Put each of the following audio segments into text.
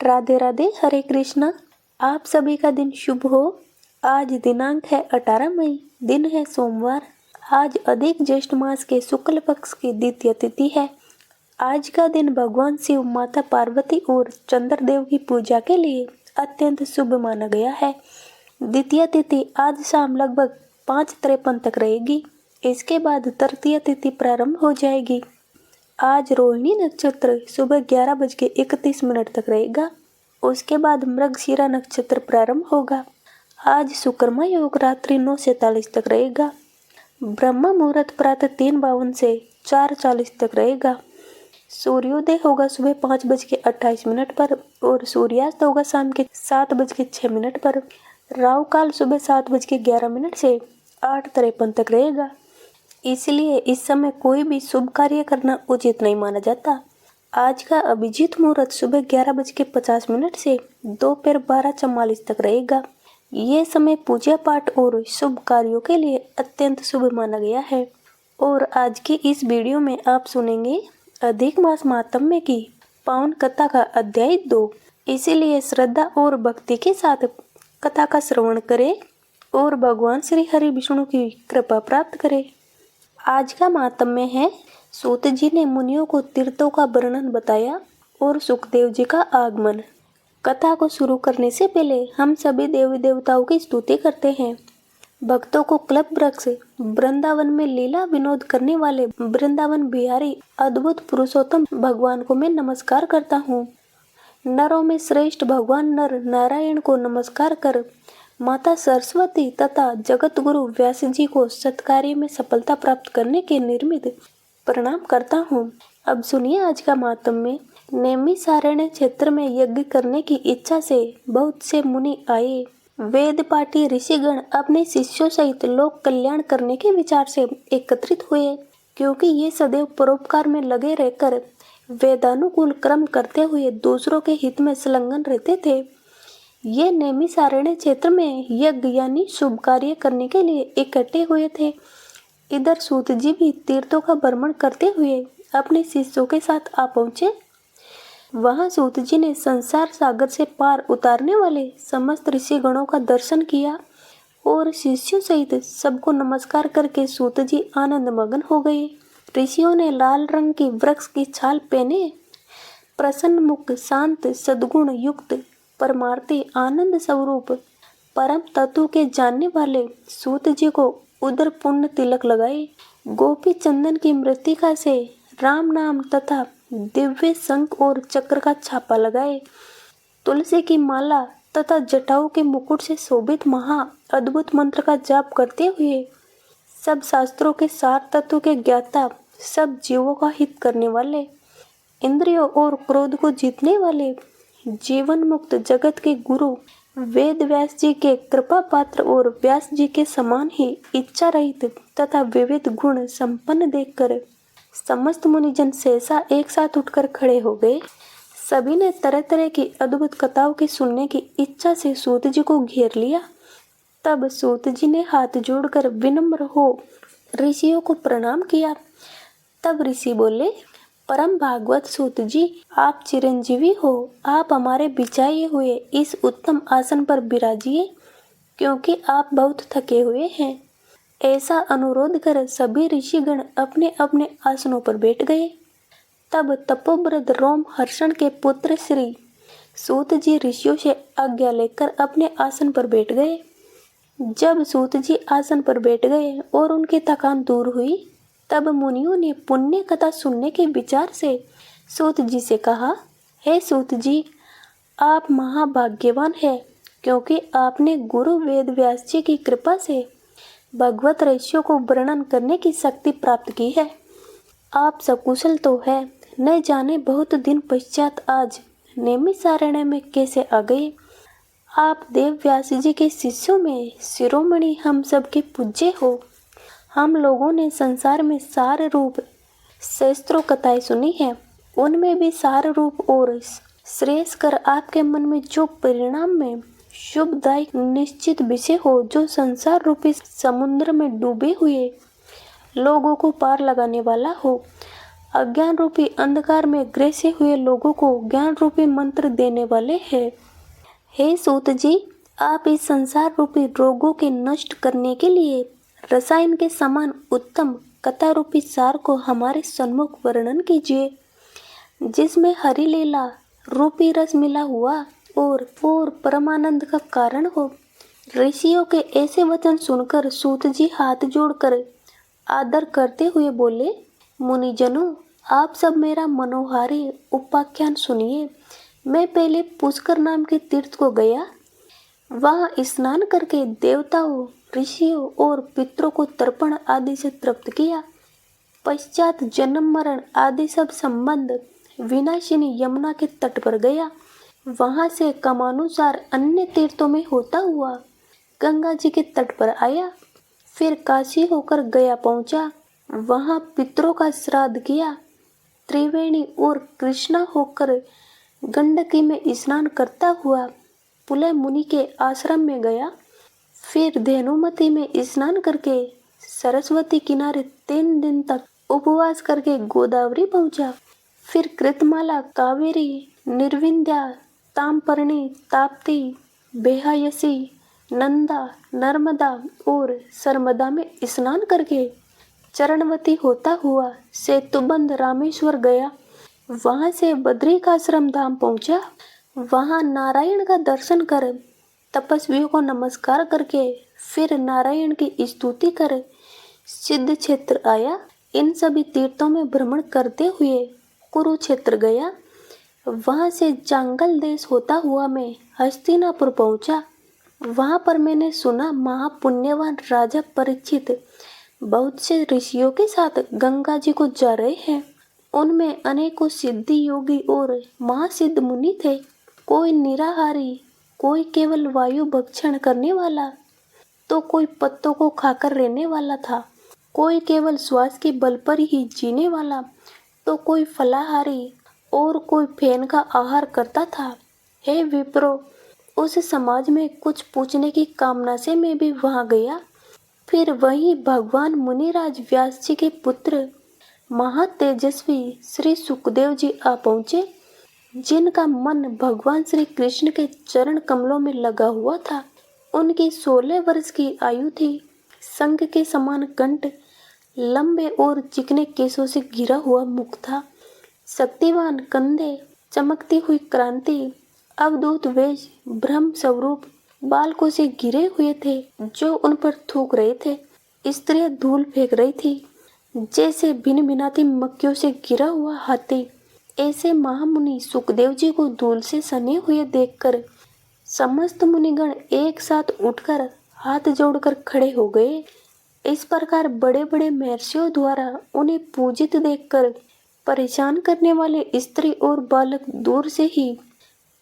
राधे राधे, हरे कृष्णा। आप सभी का दिन शुभ हो। आज दिनांक है 18 मई, दिन है सोमवार। आज अधिक ज्येष्ठ मास के शुक्ल पक्ष की द्वितीय तिथि है। आज का दिन भगवान शिव, माता पार्वती और चंद्रदेव की पूजा के लिए अत्यंत शुभ माना गया है। द्वितीय तिथि आज शाम लगभग 5:53 तक रहेगी। इसके बाद तृतीय तिथि प्रारंभ हो जाएगी। आज रोहिणी नक्षत्र सुबह 11:31 तक रहेगा। उसके बाद मृगशिरा नक्षत्र प्रारंभ होगा। आज शुक्रमा योग रात्रि 9:47 तक रहेगा। ब्रह्म मुहूर्त प्रातः 3:52 से 4:40 तक रहेगा। सूर्योदय होगा सुबह 5:28 पर और सूर्यास्त होगा शाम के 7:06 पर। राहु काल सुबह 7:11 से 8:53 तक रहेगा। इसलिए इस समय कोई भी शुभ कार्य करना उचित नहीं माना जाता। आज का अभिजीत मुहूर्त सुबह 11:50 से दोपहर 12:44 तक रहेगा। ये समय पूजा पाठ और शुभ कार्यों के लिए अत्यंत शुभ माना गया है। और आज की इस वीडियो में आप सुनेंगे अधिक मास महात्म्य की पावन कथा का अध्याय 2। इसीलिए श्रद्धा और भक्ति के साथ कथा का श्रवण करें और भगवान श्री हरि विष्णु की कृपा प्राप्त करें। आज का महात्म्य है, सूत जी ने मुनियों को तीर्थों का वर्णन बताया और सुखदेव जी का आगमन। कथा को शुरू करने से पहले हम सभी देवी देवताओं की स्तुति करते हैं। भक्तों को कल्प वृक्ष वृंदावन में लीला विनोद करने वाले वृंदावन बिहारी अद्भुत पुरुषोत्तम भगवान को मैं नमस्कार करता हूँ। नरों में श्रेष्ठ भगवान नर नारायण को नमस्कार कर माता सरस्वती तथा जगत गुरु व्यास जी को सत्कार्य में सफलता प्राप्त करने के निर्मित प्रणाम करता हूँ। अब सुनिए आज का महात्म्य। नैमिषारण्य क्षेत्र में यज्ञ करने की इच्छा से बहुत से मुनि आए। वेद पाठी ऋषिगण अपने शिष्यों सहित लोक कल्याण करने के विचार से एकत्रित हुए, क्योंकि ये सदैव परोपकार में लगे रहकर वेदानुकूल कर्म करते हुए दूसरों के हित में संलग्न रहते थे। ये नैमिषारण्य क्षेत्र में यज्ञ यानी शुभ कार्य करने के लिए इकट्ठे हुए थे। इधर सूत जी भी तीर्थों का भ्रमण करते हुए अपने शिष्यों के साथ आ पहुंचे। वहां सूत जी ने संसार सागर से पार उतारने वाले समस्त ऋषिगणों का दर्शन किया और शिष्यों सहित सबको नमस्कार करके सूत जी आनंद मग्न हो गए। ऋषियों ने लाल रंग की वृक्ष की छाल पहने प्रसन्न मुख, शांत, सद्गुण युक्त, परमार्थी, आनंद स्वरूप परम तत्व के जानने वाले सूत जी को उदर पुण्य तिलक लगाए। गोपी चंदन की मृत्तिका से राम नाम तथा दिव्य शंख और चक्र का छापा लगाए। तुलसी की माला तथा जटाओं के मुकुट से शोभित महा अद्भुत मंत्र का जाप करते हुए सब शास्त्रों के सार तत्व के ज्ञाता, सब जीवों का हित करने वाले, इंद्रियों और क्रोध को जीतने वाले, जीवन मुक्त जगत के गुरु वेद व्यास जी के कृपा पात्र और व्यास जी के समान ही इच्छा रहित तथा विविध गुण संपन्न देखकर समस्त मुनिजन सहसा एक साथ उठकर खड़े हो गए। सभी ने तरह तरह की अद्भुत कथाओं के सुनने की इच्छा से सूत जी को घेर लिया। तब सूत जी ने हाथ जोड़कर विनम्र हो ऋषियों को प्रणाम किया। तब ऋषि बोले, परम भागवत सूत जी, आप चिरंजीवी हो। आप हमारे बिछाए हुए इस उत्तम आसन पर विराजिए, क्योंकि आप बहुत थके हुए हैं। ऐसा अनुरोध कर सभी ऋषिगण अपने अपने आसनों पर बैठ गए। तब तपोव्रत रोम हर्षण के पुत्र श्री सूत जी ऋषियों से आज्ञा लेकर अपने आसन पर बैठ गए। जब सूत जी आसन पर बैठ गए और उनकी थकान दूर हुई, तब मुनियों ने पुण्य कथा सुनने के विचार से सूत जी से कहा, हे सूत जी, आप महाभाग्यवान हैं, क्योंकि आपने गुरु वेद व्यास जी की कृपा से भगवत रहस्यों को वर्णन करने की शक्ति प्राप्त की है। आप सकुशल तो है, न जाने बहुत दिन पश्चात आज नैमिषारण्य में कैसे आ गए। आप देव व्यास जी के शिष्यों में शिरोमणि हम सबके पूज्य हो। हम लोगों ने संसार में सार रूप सहस्त्रों कथाएं सुनी है, उनमें भी सार रूप और श्रेयस्कर आपके मन में जो परिणाम में शुभदायक निश्चित विषय हो, जो संसार रूपी समुद्र में डूबे हुए लोगों को पार लगाने वाला हो, अज्ञान रूपी अंधकार में ग्रसे हुए लोगों को ज्ञान रूपी मंत्र देने वाले हैं। हे सूत जी, आप इस संसार रूपी रोगों के नष्ट करने के लिए रसायन के समान उत्तम कथा रूपी सार को हमारे सम्मुख वर्णन कीजिए, जिसमें हरि लीला रूपी रस मिला हुआ और परमानंद का कारण हो। ऋषियों के ऐसे वचन सुनकर सूत जी हाथ जोड़कर आदर करते हुए बोले, मुनिजनों, आप सब मेरा मनोहारी उपाख्यान सुनिए। मैं पहले पुष्कर नाम के तीर्थ को गया। वहाँ स्नान करके देवताओं, ऋषियों और पितरों को तर्पण आदि से तृप्त किया। पश्चात जन्म मरण आदि सब संबंध विनाशिनी यमुना के तट पर गया। वहां से क्रमानुसार अन्य तीर्थों में होता हुआ गंगा जी के तट पर आया। फिर काशी होकर गया पहुंचा। वहां पितरों का श्राद्ध किया। त्रिवेणी और कृष्णा होकर गंडकी में स्नान करता हुआ पुलह मुनि के आश्रम में गया। फिर धेनुमती में स्नान करके सरस्वती किनारे 3 दिन तक उपवास करके गोदावरी पहुंचा। फिर कृतमाला, कावेरी, निर्विंध्या, ताम्रपर्णी, ताप्ती, बेहायसी, नंदा, नर्मदा और सरमदा में स्नान करके चरणवती होता हुआ सेतुबंध रामेश्वर गया। वहां से बद्रिकाश्रम धाम पहुंचा। वहां नारायण का दर्शन कर तपस्वियों को नमस्कार करके फिर नारायण की स्तुति कर सिद्ध क्षेत्र आया। इन सभी तीर्थों में भ्रमण करते हुए कुरुक्षेत्र गया। वहां से जांगल देश होता हुआ मैं हस्तिनापुर पहुंचा। वहां पर मैंने सुना महापुण्यवान राजा परीक्षित बहुत से ऋषियों के साथ गंगा जी को जा रहे हैं। उनमें अनेकों सिद्धि योगी और महासिद्ध मुनि थे। कोई निराहारी, कोई केवल वायु भक्षण करने वाला, तो कोई पत्तों को खाकर रहने वाला था। कोई केवल श्वास के बल पर ही जीने वाला, तो कोई फलाहारी और कोई फेन का आहार करता था। हे विप्रो, उस समाज में कुछ पूछने की कामना से मैं भी वहां गया। फिर वहीं भगवान मुनिराज व्यास जी के पुत्र महातेजस्वी श्री सुखदेव जी आ पहुँचे, जिनका मन भगवान श्री कृष्ण के चरण कमलों में लगा हुआ था। उनकी 16 वर्ष की आयु थी। संग के समान कंठ, लंबे और चिकने केसों से घिरा हुआ मुख था। शक्तिवान कंधे, चमकती हुई क्रांति, अवधूत वेश, ब्रह्म स्वरूप बालकों से घिरे हुए थे जो उन पर थूक रहे थे। स्त्रियां धूल फेंक रही थी जैसे भिन भिनाती मक्खियों से घिरा हुआ हाथी। ऐसे महामुनि सुखदेव जी को धूल से सने हुए देखकर समस्त मुनिगण एक साथ उठकर हाथ जोड़कर खड़े हो गए। इस प्रकार बड़े बड़े महर्षियों द्वारा उन्हें पूजित देखकर परेशान करने वाले स्त्री और बालक दूर से ही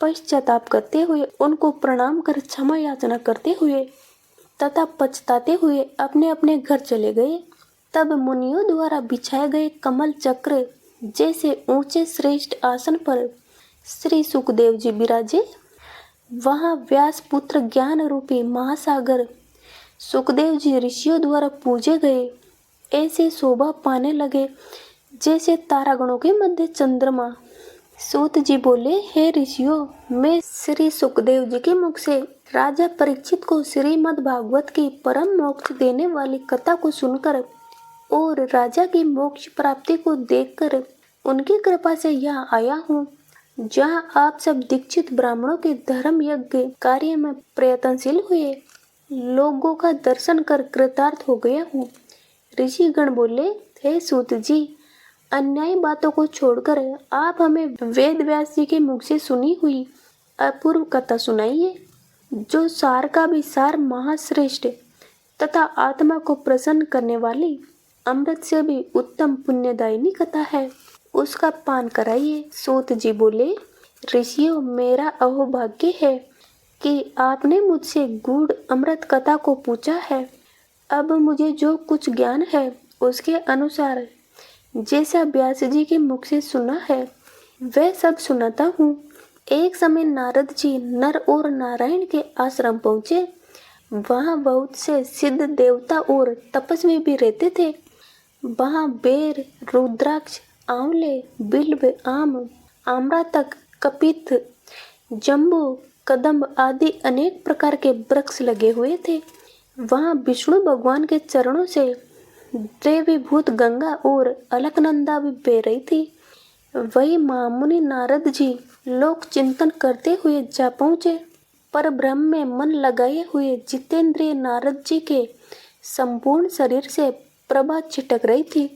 पश्चाताप करते हुए उनको प्रणाम कर क्षमा याचना करते हुए तथा पछताते हुए अपने अपने घर चले गए। तब मुनियों द्वारा बिछाए गए कमल चक्र जैसे ऊंचे श्रेष्ठ आसन पर श्री सुखदेव जी विराजे। वहां व्यास पुत्र ज्ञान रूपी महासागर सुखदेव जी ऋषियों द्वारा पूजे गए ऐसे शोभा पाने लगे जैसे तारागणों के मध्य चंद्रमा। सूत जी बोले, हे ऋषियों, मैं श्री सुखदेव जी के मुख से राजा परीक्षित को श्रीमद् भागवत की परम मोक्ष देने वाली कथा को सुनकर और राजा की मोक्ष प्राप्ति को देखकर उनकी कृपा से यहाँ आया हूँ, जहाँ आप सब दीक्षित ब्राह्मणों के धर्म यज्ञ कार्य में प्रयत्नशील हुए लोगों का दर्शन कर कृतार्थ हो गया हूँ। ऋषि गण बोले, हे सूत जी, अन्यायी बातों को छोड़कर आप हमें वेद व्यास जी के मुख से सुनी हुई अपूर्व कथा सुनाइए, जो सार का भी सार महाश्रेष्ठ तथा आत्मा को प्रसन्न करने वाली अमृत से भी उत्तम पुण्यदायिनी कथा है, उसका पान कराइए। सूत जी बोले, ऋषियों, मेरा अहोभाग्य है कि आपने मुझसे गूढ़ अमृत कथा को पूछा है। अब मुझे जो कुछ ज्ञान है उसके अनुसार जैसा व्यास जी के मुख से सुना है वह सब सुनाता हूँ। एक समय नारद जी नर और नारायण के आश्रम पहुँचे। वहाँ बहुत से सिद्ध देवता और तपस्वी भी रहते थे। वहाँ बेर, रुद्राक्ष, आंवले, बिल्व, आम, आम्रतक, कपित, जम्बू, कदम्ब आदि अनेक प्रकार के वृक्ष लगे हुए थे। वहाँ विष्णु भगवान के चरणों से द्रवीभूत गंगा और अलकनंदा भी बह रही थी। वही महामुनि नारद जी लोक चिंतन करते हुए जा पहुँचे। पर ब्रह्म में मन लगाए हुए जितेंद्रिय नारद जी के संपूर्ण शरीर से प्रभा छिटक रही थी।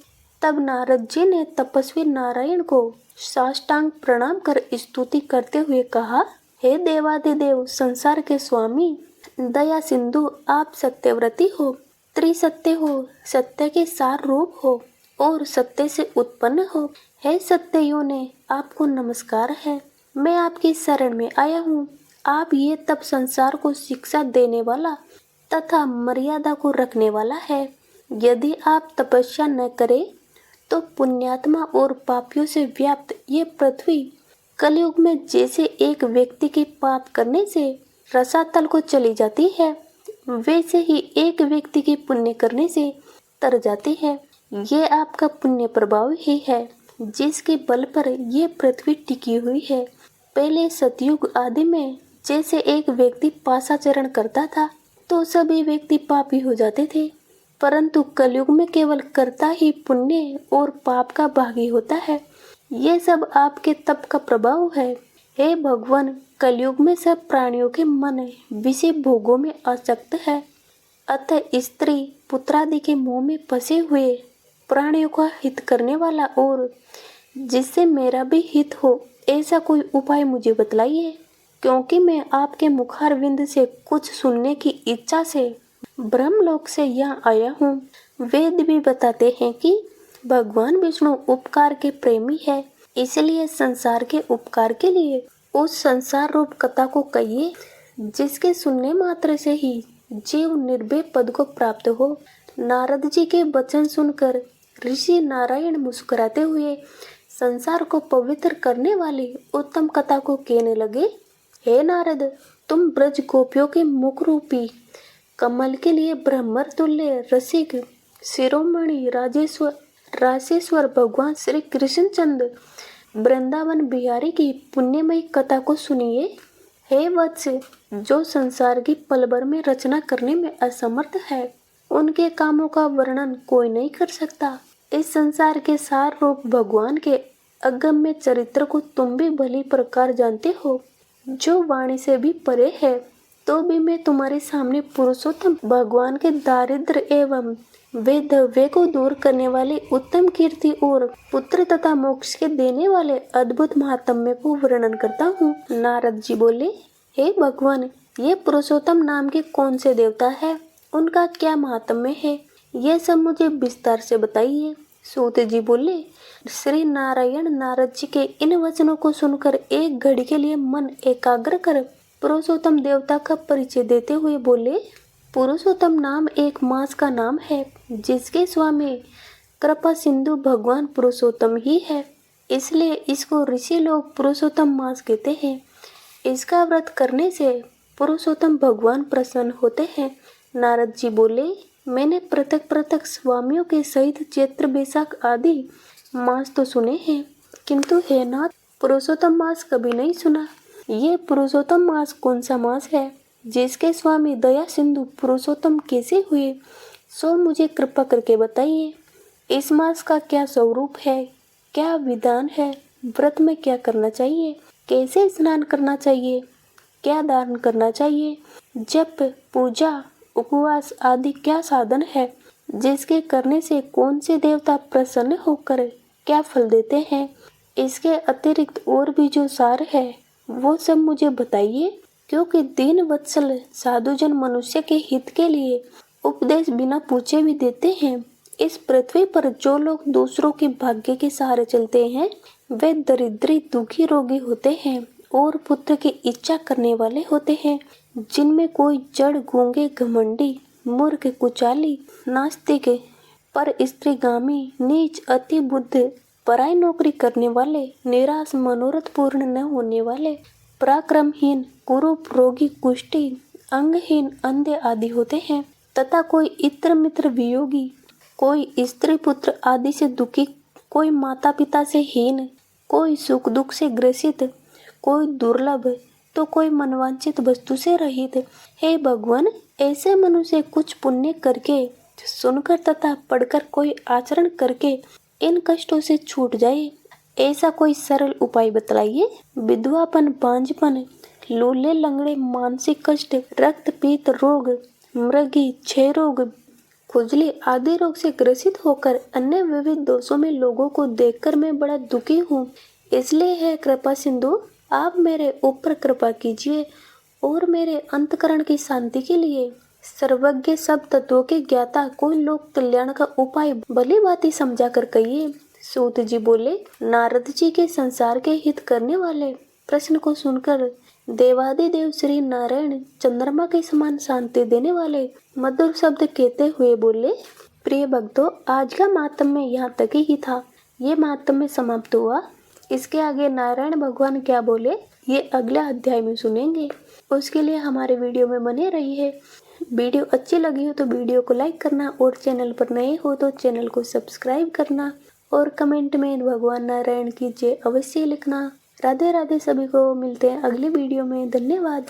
तब नारद जी ने तपस्वी नारायण को साष्टांग प्रणाम कर स्तुति करते हुए कहा, हे देवादिदेव, संसार के स्वामी, दया सिंधु, आप सत्यव्रती हो, त्रिसत्य हो, सत्य के सार रूप हो और सत्य से उत्पन्न हो। हे सत्ययों ने आपको नमस्कार है। मैं आपकी शरण में आया हूँ। आप ये तब संसार को शिक्षा देने वाला तथा मर्यादा को रखने वाला है। यदि आप तपस्या न करें तो पुण्यात्मा और पापियों से व्याप्त ये पृथ्वी कलयुग में जैसे एक व्यक्ति के पाप करने से रसातल को चली जाती है, वैसे ही एक व्यक्ति के पुण्य करने से तर जाती है। ये आपका पुण्य प्रभाव ही है जिसके बल पर ये पृथ्वी टिकी हुई है। पहले सतयुग आदि में जैसे एक व्यक्ति पाशाचरण करता था तो सभी व्यक्ति पापी हो जाते थे, परंतु कलयुग में केवल कर्ता ही पुण्य और पाप का भागी होता है। ये सब आपके तप का प्रभाव है। हे भगवान, कलयुग में सब प्राणियों के मन विषय भोगों में आसक्त है, अतः स्त्री पुत्रादि के मोह में फंसे हुए प्राणियों का हित करने वाला और जिससे मेरा भी हित हो ऐसा कोई उपाय मुझे बतलाइए, क्योंकि मैं आपके मुखारविंद से कुछ सुनने की इच्छा से ब्रह्मलोक से यहाँ आया हूँ। वेद भी बताते हैं कि भगवान विष्णु उपकार के प्रेमी है, इसलिए संसार के उपकार के लिए उस संसार रूप कथा को कहिए जिसके सुनने मात्र से ही जीव निर्भय पद को प्राप्त हो। नारद जी के वचन सुनकर ऋषि नारायण मुस्कुराते हुए संसार को पवित्र करने वाली उत्तम कथा को कहने लगे, हे नारद, तुम ब्रज गोपियों के मुख रूपी कमल के लिए ब्रह्मर तुल्य रसिक शिरोमणि राजेश्वर भगवान श्री कृष्णचंद्र वृंदावन बिहारी की पुण्यमयी कथा को सुनिए। हे वत्स, जो संसार की पल भर में रचना करने में असमर्थ है, उनके कामों का वर्णन कोई नहीं कर सकता। इस संसार के सार रूप भगवान के अगम्य चरित्र को तुम भी भली प्रकार जानते हो, जो वाणी से भी परे है। तो भी मैं तुम्हारे सामने पुरुषोत्तम भगवान के दारिद्र एवं वैधव्य को दूर करने वाले उत्तम कीर्ति और पुत्र तथा मोक्ष के देने वाले अद्भुत महात्म्य को वर्णन करता हूँ। नारद जी बोले, हे भगवान, ये पुरुषोत्तम नाम के कौन से देवता है, उनका क्या महात्म्य है, यह सब मुझे विस्तार से बताइए। सूत जी बोले, श्री नारायण नारद जी के इन वचनों को सुनकर एक घड़ी के लिए मन एकाग्र कर पुरुषोत्तम देवता का परिचय देते हुए बोले, पुरुषोत्तम नाम एक मास का नाम है जिसके स्वामी कृपा सिंधु भगवान पुरुषोत्तम ही है, इसलिए इसको ऋषि लोग पुरुषोत्तम मास कहते हैं। इसका व्रत करने से पुरुषोत्तम भगवान प्रसन्न होते हैं। नारद जी बोले, मैंने पृथक पृथक स्वामियों के सहित चैत्र बैसाख आदि मास तो सुने हैं, किंतु हे नाथ, पुरुषोत्तम मास कभी नहीं सुना। ये पुरुषोत्तम मास कौन सा मास है जिसके स्वामी दया सिंधु पुरुषोत्तम कैसे हुए, सो मुझे कृपा करके बताइए। इस मास का क्या स्वरूप है, क्या विधान है, व्रत में क्या करना चाहिए, कैसे स्नान करना चाहिए, क्या दान करना चाहिए, जप पूजा उपवास आदि क्या साधन है, जिसके करने से कौन से देवता प्रसन्न होकर क्या फल देते हैं। इसके अतिरिक्त और भी जो सार है वो सब मुझे बताइए, क्योंकि दीन वत्सल साधुजन मनुष्य के हित के लिए उपदेश बिना पूछे भी देते हैं। इस पृथ्वी पर जो लोग दूसरों के भाग्य के सहारे चलते हैं वे दरिद्री दुखी रोगी होते हैं और पुत्र की इच्छा करने वाले होते हैं, जिनमें कोई जड़ गूंगे घमंडी मूर्ख कुचाली नास्तिक पर स्त्रीगामी नीच अति बुद्ध पराई नौकरी करने वाले निराश मनोरथ पूर्ण न होने वाले पराक्रमहीन कुरूप रोगी कुष्ठी अंगहीन अंधे आदि होते हैं, तथा कोई इत्र मित्र वियोगी कोई स्त्री पुत्र आदि से दुखी कोई माता पिता से हीन, कोई सुख दुख से ग्रसित, कोई दुर्लभ तो कोई मनवांचित वस्तु से रहित। हे भगवान, ऐसे मनुष्य कुछ पुण्य करके, सुनकर तथा पढ़कर कोई आचरण करके इन कष्टों से छूट जाए, ऐसा कोई सरल उपाय बतलाइए। विधवापन, बांझपन, लूले लंगड़े, मानसिक कष्ट, रक्तपीत रोग, मृगी, क्षय रोग, खुजली आदि रोग से ग्रसित होकर अन्य विविध दोषों में लोगों को देखकर मैं बड़ा दुखी हूँ। इसलिए है कृपा सिंधु, आप मेरे ऊपर कृपा कीजिए और मेरे अंतकरण की शांति के लिए सर्वज्ञ सब तत्वों के ज्ञाता कोई लोक कल्याण का उपाय भली भांति समझा कर कहिए। सूत जी बोले, नारद जी के संसार के हित करने वाले प्रश्न को सुनकर देवादिदेव श्री नारायण चंद्रमा के समान शांति देने वाले मधुर शब्द कहते हुए बोले, प्रिय भक्तों, आज का महात्म्य यहाँ तक ही था। ये महात्म्य समाप्त हुआ। इसके आगे नारायण भगवान क्या बोले ये अगले अध्याय में सुनेंगे। उसके लिए हमारे वीडियो में बने रहिए। वीडियो अच्छी लगी हो तो वीडियो को लाइक करना और चैनल पर नए हो तो चैनल को सब्सक्राइब करना और कमेंट में भगवान नारायण की जय अवश्य लिखना। राधे राधे। सभी को मिलते हैं अगली वीडियो में। धन्यवाद।